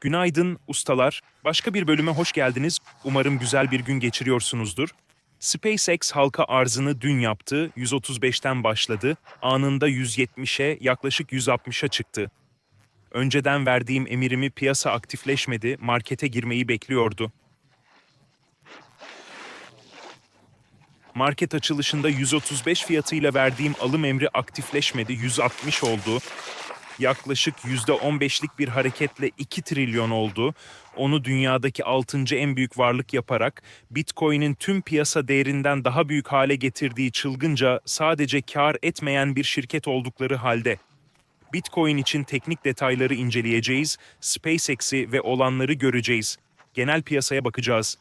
Günaydın ustalar. Başka bir bölüme hoş geldiniz. Umarım güzel bir gün geçiriyorsunuzdur. SpaceX halka arzını dün yaptı. 135'ten başladı. Anında 170'e, yaklaşık 160'a çıktı. Önceden verdiğim emirimi piyasa aktifleşmedi, markete girmeyi bekliyordu. Market açılışında 135 fiyatıyla verdiğim alım emri aktifleşmedi, 160 oldu. Yaklaşık %15'lik bir hareketle 2 trilyon oldu. Onu dünyadaki 6. en büyük varlık yaparak Bitcoin'in tüm piyasa değerinden daha büyük hale getirdiği çılgınca sadece kar etmeyen bir şirket oldukları halde. Bitcoin için teknik detayları inceleyeceğiz, SpaceX'i ve olanları göreceğiz. Genel piyasaya bakacağız.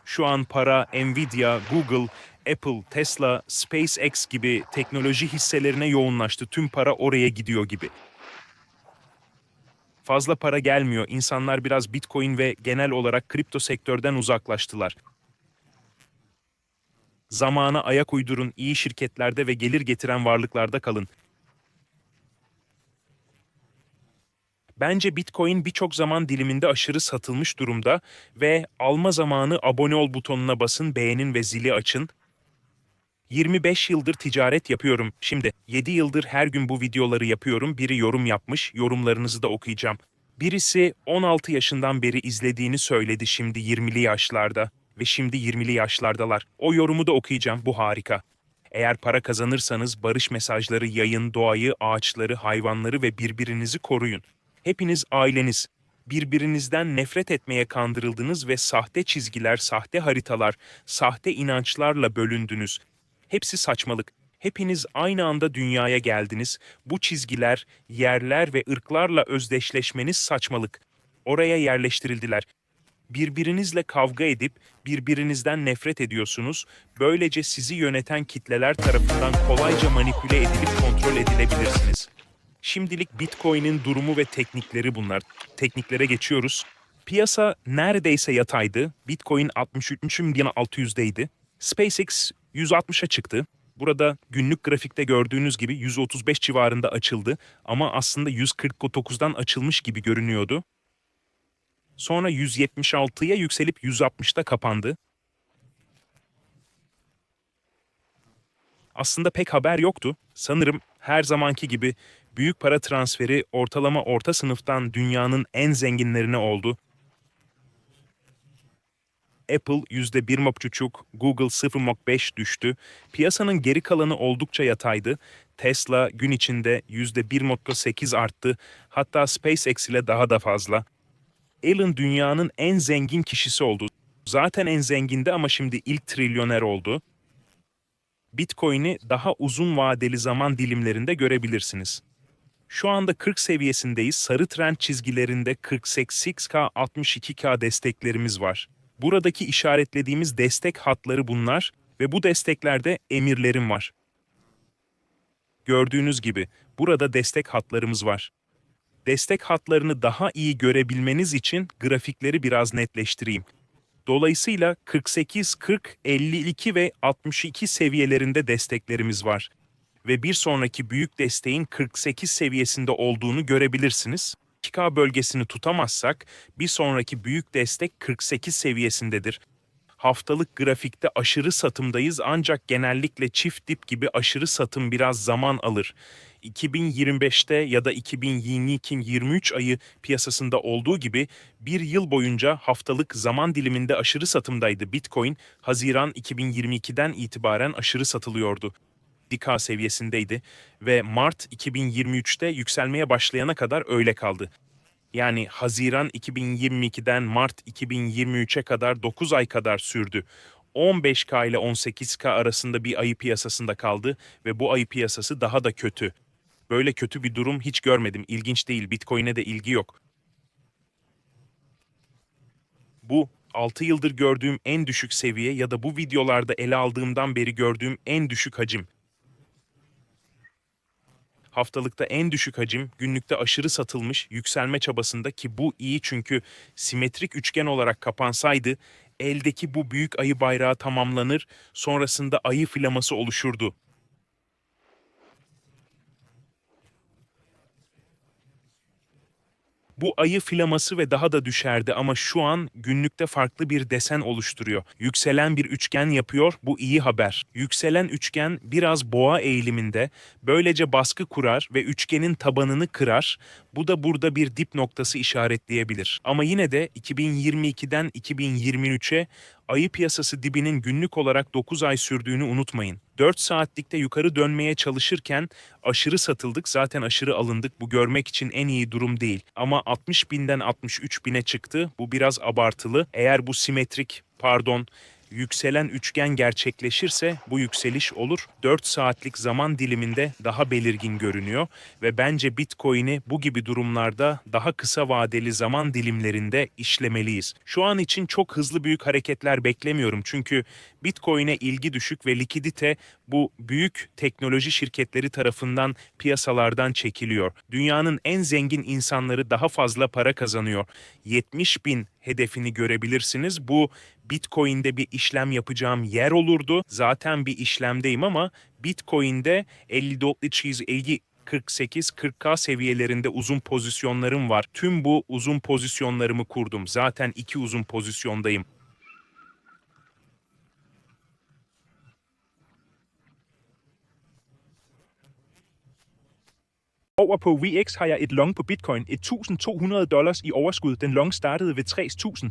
Şu an para Nvidia, Google, Apple, Tesla, SpaceX gibi teknoloji hisselerine yoğunlaştı. Tüm para oraya gidiyor gibi. Fazla para gelmiyor. İnsanlar biraz Bitcoin ve genel olarak kripto sektörden uzaklaştılar. Zamana ayak uydurun, iyi şirketlerde ve gelir getiren varlıklarda kalın. Bence Bitcoin birçok zaman diliminde aşırı satılmış durumda ve alma zamanı abone ol butonuna basın, beğenin ve zili açın. 25 yıldır ticaret yapıyorum. Şimdi 7 yıldır her gün bu videoları yapıyorum. Biri yorum yapmış, yorumlarınızı da okuyacağım. Birisi 16 yaşından beri izlediğini söyledi, şimdi 20'li yaşlarda ve şimdi 20'li yaşlardalar. O yorumu da okuyacağım, bu harika. Eğer para kazanırsanız barış mesajları yayın, doğayı, ağaçları, hayvanları ve birbirinizi koruyun. Hepiniz aileniz. Birbirinizden nefret etmeye kandırıldınız ve sahte çizgiler, sahte haritalar, sahte inançlarla bölündünüz. Hepsi saçmalık. Hepiniz aynı anda dünyaya geldiniz. Bu çizgiler, yerler ve ırklarla özdeşleşmeniz saçmalık. Oraya yerleştirildiler. Birbirinizle kavga edip birbirinizden nefret ediyorsunuz. Böylece sizi yöneten kitleler tarafından kolayca manipüle edilip kontrol edilebilirsiniz. Şimdilik Bitcoin'in durumu ve teknikleri bunlar. Tekniklere geçiyoruz. Piyasa neredeyse yataydı. Bitcoin 63.600'deydi. SpaceX 160'a çıktı. Burada günlük grafikte gördüğünüz gibi 135 civarında açıldı ama aslında 149'dan açılmış gibi görünüyordu. Sonra 176'ya yükselip 160'ta kapandı. Aslında pek haber yoktu. Sanırım her zamanki gibi büyük para transferi ortalama orta sınıftan dünyanın en zenginlerine oldu. Apple %1,5, Google 0,5 düştü. Piyasanın geri kalanı oldukça yataydı. Tesla gün içinde %1,8 arttı. Hatta SpaceX ile daha da fazla. Elon dünyanın en zengin kişisi oldu. Zaten en zengindi ama şimdi ilk trilyoner oldu. Bitcoin'i daha uzun vadeli zaman dilimlerinde görebilirsiniz. Şu anda 40 seviyesindeyiz. Sarı trend çizgilerinde 48K, 62K desteklerimiz var. Buradaki işaretlediğimiz destek hatları bunlar ve bu desteklerde emirlerim var. Gördüğünüz gibi burada destek hatlarımız var. Destek hatlarını daha iyi görebilmeniz için grafikleri biraz netleştireyim. Dolayısıyla 48, 40, 52 ve 62 seviyelerinde desteklerimiz var. Ve bir sonraki büyük desteğin 48 seviyesinde olduğunu görebilirsiniz. 2K bölgesini tutamazsak bir sonraki büyük destek 48 seviyesindedir. Haftalık grafikte aşırı satımdayız ancak genellikle çift dip gibi aşırı satım biraz zaman alır. 2025'te ya da 2022-23 ayı piyasasında olduğu gibi bir yıl boyunca haftalık zaman diliminde aşırı satımdaydı Bitcoin. Haziran 2022'den itibaren aşırı satılıyordu. 1K seviyesindeydi ve Mart 2023'te yükselmeye başlayana kadar öyle kaldı. Yani Haziran 2022'den Mart 2023'e kadar 9 ay kadar sürdü. 15K ile 18K arasında bir ayı piyasasında kaldı ve bu ayı piyasası daha da kötü. Böyle kötü bir durum hiç görmedim. İlginç değil. Bitcoin'e de ilgi yok. Bu 6 yıldır gördüğüm en düşük seviye ya da bu videolarda ele aldığımdan beri gördüğüm en düşük hacim. Haftalıkta en düşük hacim, günlükte aşırı satılmış yükselme çabasında ki bu iyi çünkü simetrik üçgen olarak kapansaydı eldeki bu büyük ayı bayrağı tamamlanır, sonrasında ayı flaması oluşurdu. Bu ayı filaması ve daha da düşerdi ama şu an günlükte farklı bir desen oluşturuyor. Yükselen bir üçgen yapıyor, bu iyi haber. Yükselen üçgen biraz boğa eğiliminde, böylece baskı kurar ve üçgenin tabanını kırar. Bu da burada bir dip noktası işaretleyebilir. Ama yine de 2022'den 2023'e ayı piyasası dibinin günlük olarak 9 ay sürdüğünü unutmayın. 4 saatlikte yukarı dönmeye çalışırken aşırı satıldık, zaten aşırı alındık. Bu görmek için en iyi durum değil. Ama 60 binden 63 bine çıktı. Bu biraz abartılı. Eğer bu yükselen üçgen gerçekleşirse bu yükseliş olur. 4 saatlik zaman diliminde daha belirgin görünüyor ve bence Bitcoin'i bu gibi durumlarda daha kısa vadeli zaman dilimlerinde işlemeliyiz. Şu an için çok hızlı büyük hareketler beklemiyorum çünkü Bitcoin'e ilgi düşük ve likidite bu büyük teknoloji şirketleri tarafından piyasalardan çekiliyor. Dünyanın en zengin insanları daha fazla para kazanıyor. 70 bin hedefini görebilirsiniz. Bu Bitcoin'de bir işlem yapacağım yer olurdu. Zaten bir işlemdeyim ama Bitcoin'de 54.50 48-40K seviyelerinde uzun pozisyonlarım var. Tüm bu uzun pozisyonlarımı kurdum. Zaten 2 uzun pozisyondayım. Over på VX har jeg et long på Bitcoin, $1.200 i overskud. Den long startede ved 60.000.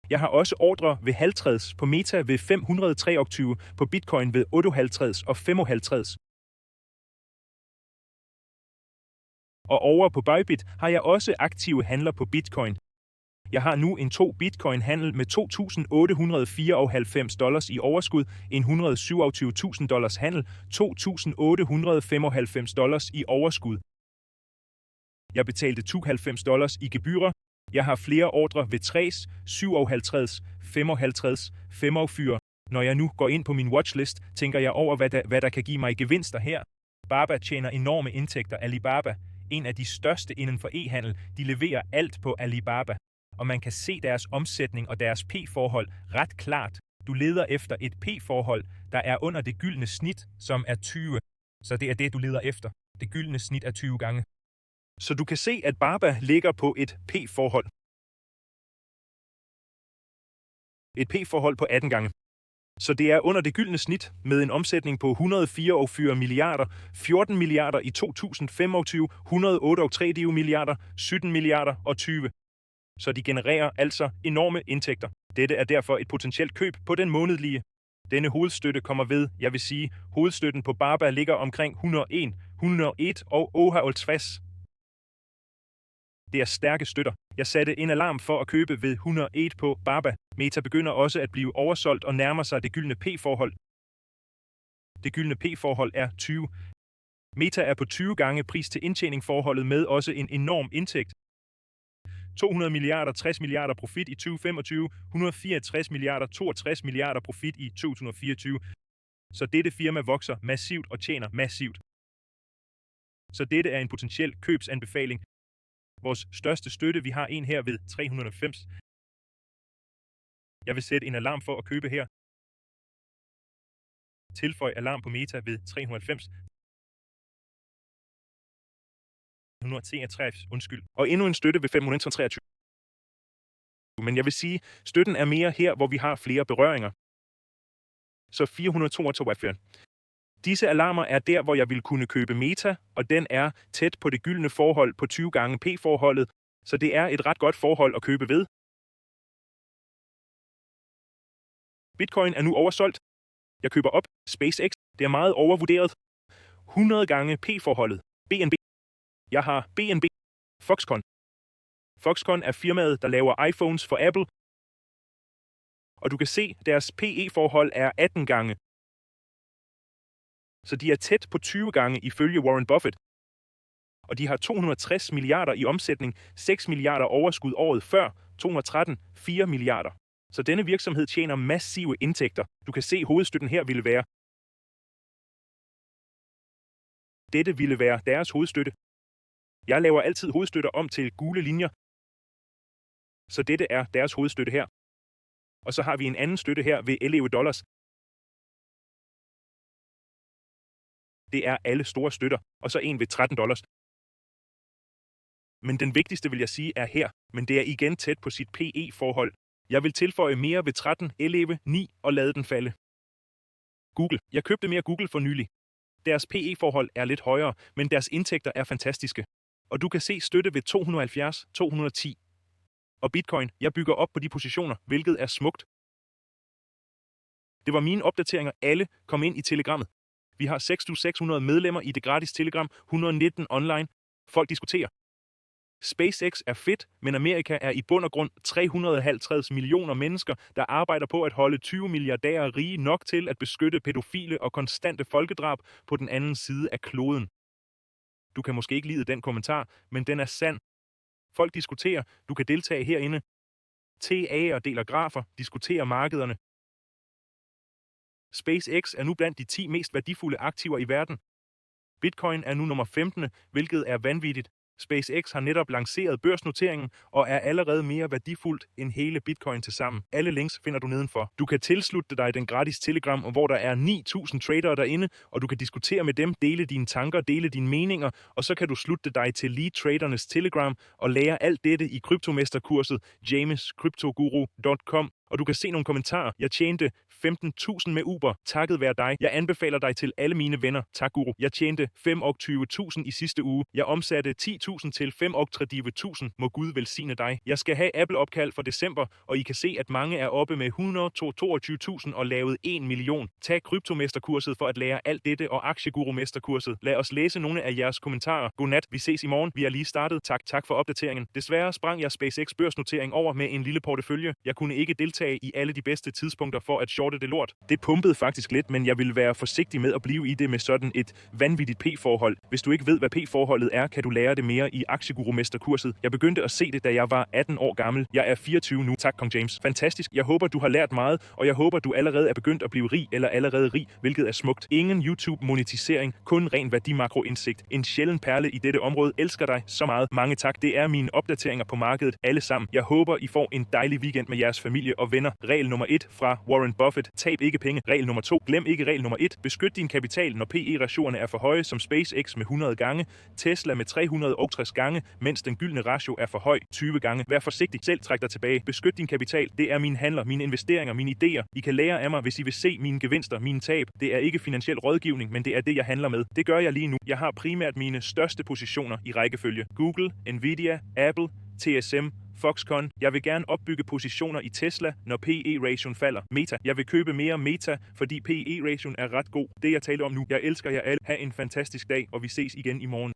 Jeg har også ordre ved halvtreds, på Meta ved 523, på Bitcoin ved 58 og 55. Og over på Bybit har jeg også aktive handler på Bitcoin. Jeg har nu en 2 Bitcoin-handel med $2.894 i overskud, en $127.000 handel, $2.895 i overskud. Jeg betalte $92 i gebyrer. Jeg har flere ordre ved 60, 57, 55, 45. Når jeg nu går ind på min watchlist, tænker jeg over, hvad der kan give mig gevinster her. Baba tjener enorme indtægter. Alibaba, en af de største inden for e-handel, de leverer alt på Alibaba. Og man kan se deres omsætning og deres P-forhold ret klart. Du leder efter et P-forhold, der er under det gyldne snit, som er 20. Så det er det, du leder efter. Det gyldne snit er 20 gange. Så du kan se, at Baba ligger på et P-forhold. Et P-forhold på 18 gange. Så det er under det gyldne snit med en omsætning på 144 milliarder, 14 milliarder i 2025, 138 milliarder, 17 milliarder og 20. Så de genererer altså enorme indtægter. Dette er derfor et potentielt køb på den månedlige. Denne hovedstøtte kommer ved, jeg vil sige, hovedstøtten på Baba ligger omkring 101, 101 og 58. Det er stærke støtter. Jeg satte en alarm for at købe ved 101 på Baba. Meta begynder også at blive oversolgt og nærmer sig det gyldne P-forhold. Det gyldne P-forhold er 20. Meta er på 20 gange pris til indtjening forholdet med også en enorm indtægt. 200 milliarder, 60 milliarder profit i 2025, 164 milliarder, 62 milliarder profit i 2024. Så dette firma vokser massivt og tjener massivt. Så dette er en potentiel købsanbefaling. Vores største støtte, vi har en her ved 390. Jeg vil sætte en alarm for at købe her. Tilføj alarm på Meta ved 390. 163, undskyld. Og endnu en støtte ved 523. Men jeg vil sige, støtten er mere her, hvor vi har flere berøringer. Så 422. Disse alarmer er der, hvor jeg vil kunne købe Meta, og den er tæt på det gyldne forhold på 20 gange P-forholdet, så det er et ret godt forhold at købe ved. Bitcoin er nu oversolgt. Jeg køber op. SpaceX, det er meget overvurderet. 100 gange P-forholdet. BNB. Jeg har BNB. Foxconn. Foxconn er firmaet, der laver iPhones for Apple. Og du kan se, deres PE-forhold er 18 gange. Så de er tæt på 20 gange ifølge Warren Buffett. Og de har 260 milliarder i omsætning, 6 milliarder overskud året før, 213, 4 milliarder. Så denne virksomhed tjener massive indtægter. Du kan se, hovedstøtten her ville være. Dette ville være deres hovedstøtte. Jeg laver altid hovedstøtter om til gule linjer. Så dette er deres hovedstøtte her. Og så har vi en anden støtte her ved $11. Det er alle store støtter. Og så en ved $13. Men den vigtigste vil jeg sige er her, men det er igen tæt på sit PE-forhold. Jeg vil tilføje mere ved 13, 11, 9 og lade den falde. Google. Jeg købte mere Google for nylig. Deres PE-forhold er lidt højere, men deres indtægter er fantastiske. Og du kan se støtte ved 270, 210. Og Bitcoin. Jeg bygger op på de positioner, hvilket er smukt. Det var mine opdateringer. Alle kom ind i Telegrammet. Vi har 6.600 medlemmer i det gratis Telegram, 119 online. Folk diskuterer. SpaceX er fedt, men Amerika er i bund og grund 350 millioner mennesker, der arbejder på at holde 20 milliardærer rige nok til at beskytte pædofile og konstante folkedrab på den anden side af kloden. Du kan måske ikke lide den kommentar, men den er sand. Folk diskuterer, du kan deltage herinde. TA'er deler grafer, diskuterer markederne. SpaceX er nu blandt de 10 mest værdifulde aktiver i verden. Bitcoin er nu nummer 15, hvilket er vanvittigt. SpaceX har netop lanceret børsnoteringen og er allerede mere værdifuldt end hele Bitcoin til sammen. Alle links finder du nedenfor. Du kan tilslutte dig den gratis Telegram, hvor der er 9.000 tradere derinde, og du kan diskutere med dem, dele dine tanker, dele dine meninger, og så kan du slutte dig til Lead Tradernes Telegram og lære alt dette i kryptomesterkurset jamescryptoguru.com. Og du kan se nogle kommentarer. Jeg tjente 15.000 med Uber. Takket være dig. Jeg anbefaler dig til alle mine venner. Tak, Guru. Jeg tjente 25.000 i sidste uge. Jeg omsatte 10.000 til 35.000. Må Gud velsigne dig. Jeg skal have Apple-opkald for december, og I kan se, at mange er oppe med 122.000 og lavet 1 million. Tag kryptomesterkurset for at lære alt dette og aktieguru-mesterkurset. Lad os læse nogle af jeres kommentarer. Godnat. Vi ses i morgen. Vi er lige startet. Tak for opdateringen. Desværre sprang jeg SpaceX børsnotering over med en lille portefølje. Jeg kunne ikke deltage i alle de bedste tidspunkter for at shorte det lort. Det pumpede faktisk lidt, men jeg vil være forsigtig med at blive i det med sådan et vanvittigt P-forhold. Hvis du ikke ved, hvad P-forholdet er, kan du lære det mere i Aktieguru-mesterkurset. Jeg begyndte at se det, da jeg var 18 år gammel. Jeg er 24 nu. Tak, Kong James. Fantastisk. Jeg håber, du har lært meget, og jeg håber, du allerede er begyndt at blive rig eller allerede rig, hvilket er smukt. Ingen YouTube-monetisering, kun ren værdimakroindsigt. En sjælden perle i dette område. Elsker dig så meget. Mange tak. Det er mine opdateringer på markedet alle sammen. Jeg håber, I får en dejlig weekend med jeres familie og venner. Regel nummer 1 fra Warren Buffett. Tab ikke penge. Regel nummer 2. Glem ikke regel nummer 1. Beskyt din kapital, når PE-ratioerne er for høje, som SpaceX med 100 gange, Tesla med 360 gange, mens den gyldne ratio er for høj 20 gange. Vær forsigtig. Selv træk dig tilbage. Beskyt din kapital. Det er mine handler, mine investeringer, mine idéer. I kan lære af mig, hvis I vil se mine gevinster, mine tab. Det er ikke finansiel rådgivning, men det er det, jeg handler med. Det gør jeg lige nu. Jeg har primært mine største positioner i rækkefølge. Google, Nvidia, Apple, TSM, Foxconn. Jeg vil gerne opbygge positioner i Tesla, når PE-ratioen falder. Meta. Jeg vil købe mere Meta, fordi PE-ratioen er ret god. Det jeg taler om nu. Jeg elsker jer alle. Ha' en fantastisk dag, og vi ses igen i morgen.